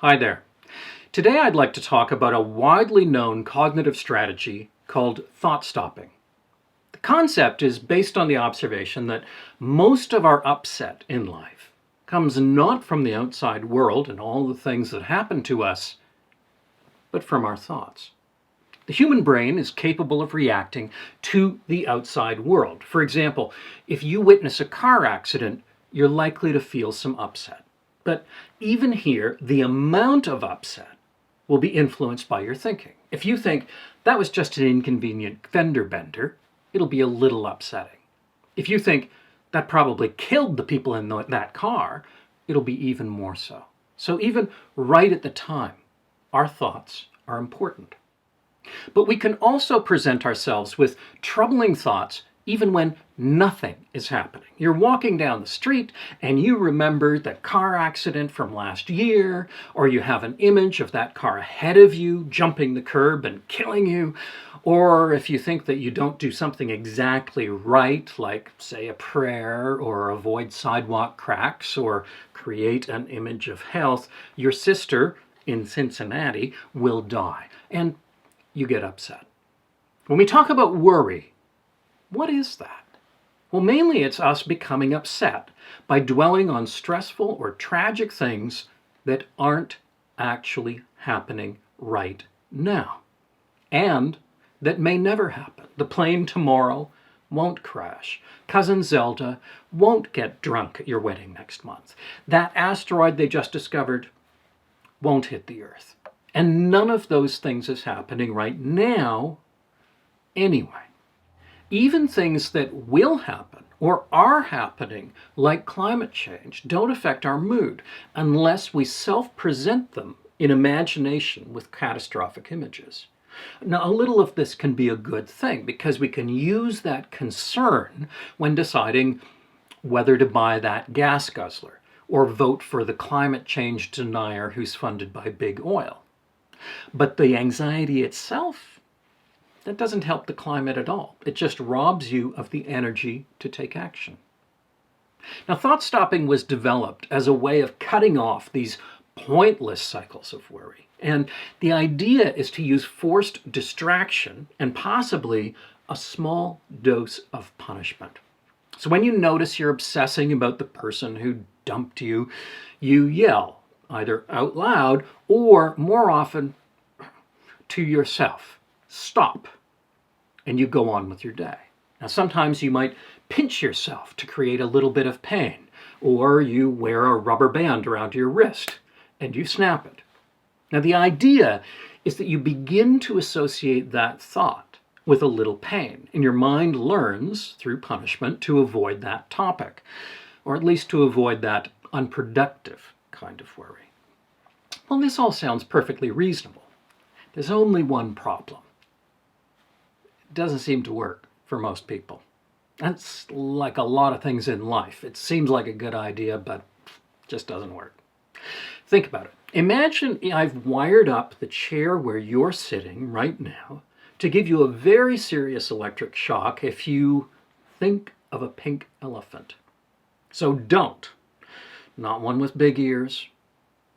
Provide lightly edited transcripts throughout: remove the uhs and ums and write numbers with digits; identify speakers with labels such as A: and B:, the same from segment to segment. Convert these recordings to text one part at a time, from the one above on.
A: Hi there. Today I'd like to talk about a widely known cognitive strategy called thought stopping. The concept is based on the observation that most of our upset in life comes not from the outside world and all the things that happen to us, but from our thoughts. The human brain is capable of reacting to the outside world. For example, if you witness a car accident, you're likely to feel some upset. But even here, the amount of upset will be influenced by your thinking. If you think that was just an inconvenient fender bender, it'll be a little upsetting. If you think that probably killed the people in that car, it'll be even more so. So even right at the time, our thoughts are important. But we can also present ourselves with troubling thoughts even when nothing is happening. You're walking down the street and you remember the car accident from last year, or you have an image of that car ahead of you jumping the curb and killing you, or if you think that you don't do something exactly right, like say a prayer or avoid sidewalk cracks or create an image of health, your sister in Cincinnati will die, and you get upset. When we talk about worry, what is that? Well, mainly it's us becoming upset by dwelling on stressful or tragic things that aren't actually happening right now, and that may never happen. The plane tomorrow won't crash. Cousin Zelda won't get drunk at your wedding next month. That asteroid they just discovered won't hit the Earth. And none of those things is happening right now anyway. Even things that will happen or are happening, like climate change, don't affect our mood unless we self-present them in imagination with catastrophic images. Now, a little of this can be a good thing because we can use that concern when deciding whether to buy that gas guzzler or vote for the climate change denier who's funded by big oil. But the anxiety itself, that doesn't help the climate at all. It just robs you of the energy to take action. Now, thought stopping was developed as a way of cutting off these pointless cycles of worry. And the idea is to use forced distraction and possibly a small dose of punishment. So when you notice you're obsessing about the person who dumped you, you yell, either out loud or more often to yourself, "Stop," and you go on with your day. Now, sometimes you might pinch yourself to create a little bit of pain, or you wear a rubber band around your wrist and you snap it. Now, the idea is that you begin to associate that thought with a little pain, and your mind learns through punishment to avoid that topic, or at least to avoid that unproductive kind of worry. Well, this all sounds perfectly reasonable. There's only one problem. It doesn't seem to work for most people. That's like a lot of things in life. It seems like a good idea, but it just doesn't work. Think about it. Imagine I've wired up the chair where you're sitting right now to give you a very serious electric shock if you think of a pink elephant. So don't. Not one with big ears,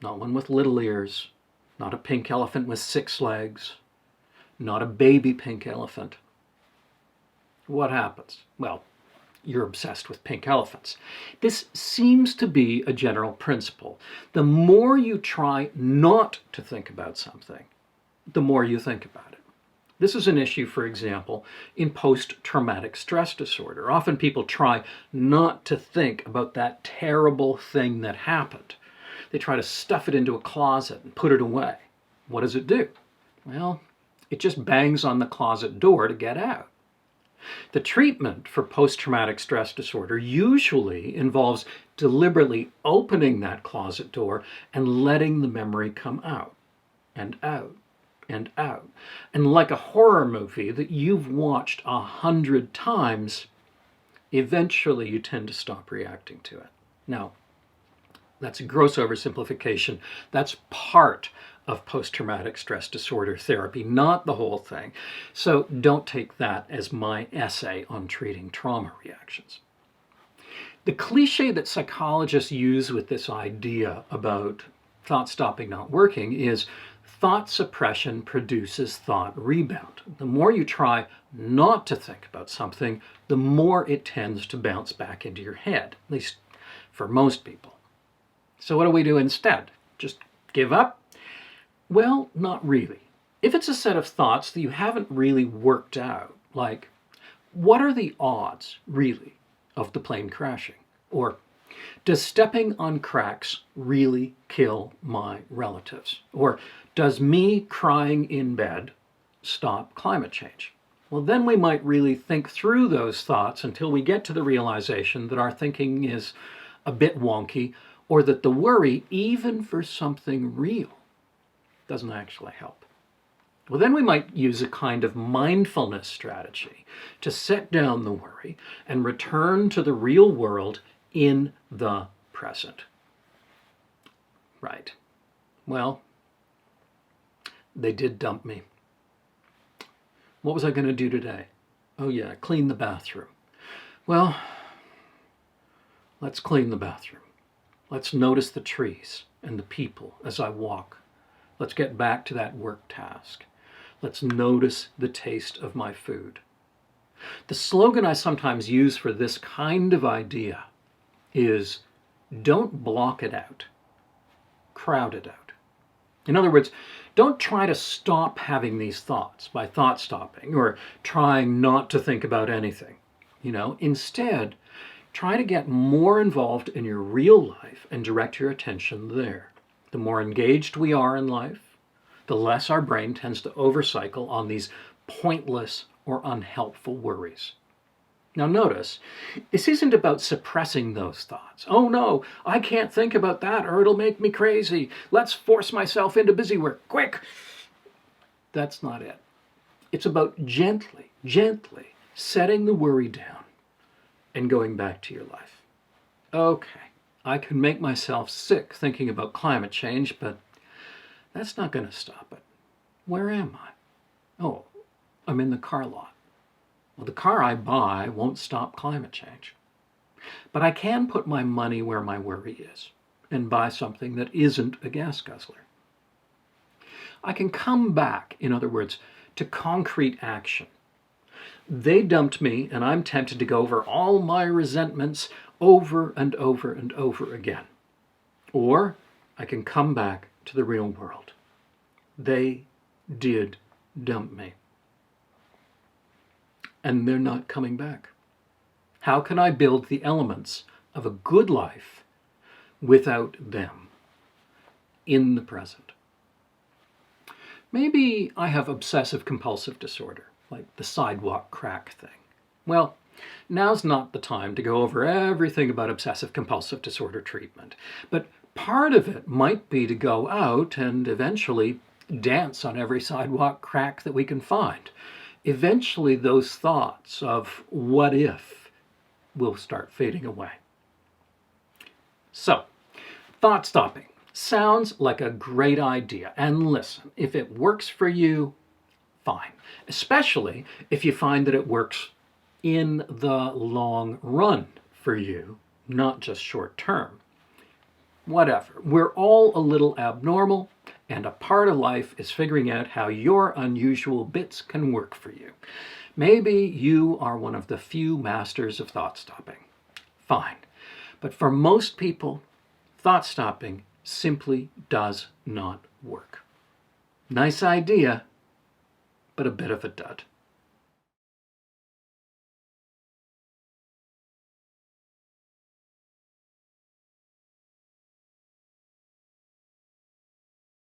A: not one with little ears, not a pink elephant with 6 legs, not a baby pink elephant. What happens? Well, you're obsessed with pink elephants. This seems to be a general principle. The more you try not to think about something, the more you think about it. This is an issue, for example, in post-traumatic stress disorder. Often people try not to think about that terrible thing that happened. They try to stuff it into a closet and put it away. What does it do? Well, it just bangs on the closet door to get out. The treatment for post-traumatic stress disorder usually involves deliberately opening that closet door and letting the memory come out and out and out. And like a horror movie that you've watched 100 times, eventually you tend to stop reacting to it. Now, that's a gross oversimplification. That's part of post-traumatic stress disorder therapy, not the whole thing. So don't take that as my essay on treating trauma reactions. The cliche that psychologists use with this idea about thought stopping not working is thought suppression produces thought rebound. The more you try not to think about something, the more it tends to bounce back into your head, at least for most people. So what do we do instead? Just give up? Well, not really. If it's a set of thoughts that you haven't really worked out, like, what are the odds, really, of the plane crashing? Or, does stepping on cracks really kill my relatives? Or, does me crying in bed stop climate change? Well, then we might really think through those thoughts until we get to the realization that our thinking is a bit wonky, or that the worry, even for something real, doesn't actually help. Well, then we might use a kind of mindfulness strategy to set down the worry and return to the real world in the present. Right. Well, they did dump me. What was I going to do today? Oh yeah, clean the bathroom. Well, let's clean the bathroom. Let's notice the trees and the people as I walk. Let's get back to that work task. Let's notice the taste of my food. The slogan I sometimes use for this kind of idea is, don't block it out, crowd it out. In other words, don't try to stop having these thoughts by thought stopping or trying not to think about anything. Instead, try to get more involved in your real life and direct your attention there. The more engaged we are in life, the less our brain tends to overcycle on these pointless or unhelpful worries. Now notice, this isn't about suppressing those thoughts. Oh no, I can't think about that or it'll make me crazy. Let's force myself into busy work, quick. That's not it. It's about gently setting the worry down and going back to your life. Okay, I can make myself sick thinking about climate change, but that's not going to stop it. Where am I? Oh, I'm in the car lot. Well, the car I buy won't stop climate change. But I can put my money where my worry is and buy something that isn't a gas guzzler. I can come back, in other words, to concrete action. They dumped me, and I'm tempted to go over all my resentments over and over and over again. Or I can come back to the real world. They did dump me. And they're not coming back. How can I build the elements of a good life without them in the present? Maybe I have obsessive compulsive disorder, like the sidewalk crack thing. Well, now's not the time to go over everything about obsessive compulsive disorder treatment, but part of it might be to go out and eventually dance on every sidewalk crack that we can find. Eventually those thoughts of what if will start fading away. So, thought stopping sounds like a great idea. And listen, if it works for you, fine. Especially if you find that it works in the long run for you, not just short term. Whatever. We're all a little abnormal, and a part of life is figuring out how your unusual bits can work for you. Maybe you are one of the few masters of thought stopping. Fine. But for most people, thought stopping simply does not work. Nice idea, but a bit of a dud.